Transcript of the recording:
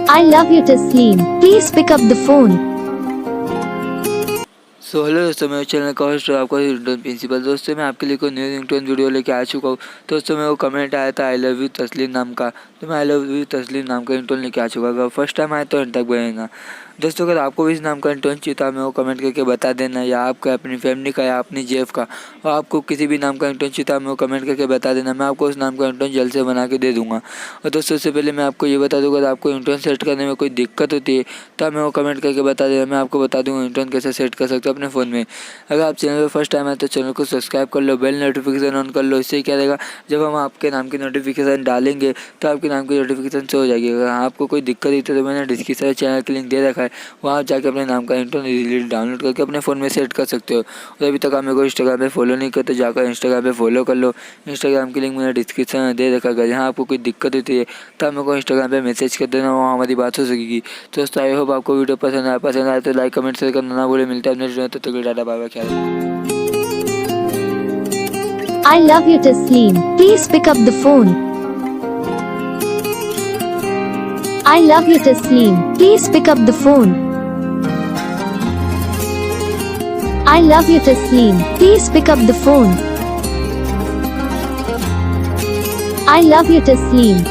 I love you Taslim. Please pick up the phone. So hello दोस्तों, मेरे channel का host आपका ringtone principal. दोस्तों मैं आपके लिए कोई न्यू रिंगटोन वीडियो लेके आ चुका हूँ। दोस्तों मेरे को कमेंट आया था आई लव यू तस्लीम नाम का, तो मैं आई लव यू तस्लीम नाम का रिंगटोन लेके आ चुका। अगर फर्स्ट टाइम आए तो एंड तक बनेगा। दोस्तों अगर आपको भी इस नाम का रिंगटोन चाहिए तो आप मेरे को कमेंट करके बता देना, या आपका अपनी फैमिली का या अपनी जेफ का, और आपको किसी भी नाम का रिंगटोन चाहिए तो आप मेरे को कमेंट करके बता देना। मैं आपको उस नाम का रिंगटोन जल्द से बना के दे दूँगा। और दोस्तों उससे पहले मैं आपको ये बता दूँगा, अगर आपको रिंगटोन सेट करने में कोई दिक्कत होती है तो आप मेरे को कमेंट करके बता देना। मैं आपको बता दूँगा रिंगटोन कैसे सेट कर सकते हो अपने फ़ोन में। अगर आप चैनल पर फर्स्ट टाइम आए तो चैनल को सब्सक्राइब कर लो, बेल नोटिफिकेशन ऑन कर लो। इससे क्या रहेगा, जब हम आपके नाम की नोटिफिकेशन डालेंगे तो आपके नाम की नोटिफिकेशन शो हो जाएगी। अगर आपको कोई दिक्कत हुई तो मैंने डिस्क्रिप्शन में चैनल की लिंक दे रखा है, वहाँ जाके अपने नाम का रिंगटोन इजीली डाउनलोड करके अपने फ़ोन में सेट कर सकते हो। और अभी तक आप मेरे को इंस्टाग्राम पे फॉलो नहीं करते, जाकर इंस्टाग्राम पे फॉलो कर लो। इंस्टाग्राम की लिंक मैंने डिस्क्रिप्शन में दे रखा है। जहाँ आपको कोई दिक्कत होती है तो आप मेरे को इंस्टाग्राम पे मैसेज कर देना, वहाँ हमारी बात हो सकेगी। तो दोस्तों आई होप आपको वीडियो पसंद आए तो लाइक कमेंट शेयर करना ना भूले। मिलता है अपने वीडियो में, तो टाटा बाय बाय, ख्याल रखना। I love you Taslim. Please pick up the phone. I love you Taslim. Please pick up the phone. I love you Taslim. Please pick up the phone. I love you Taslim.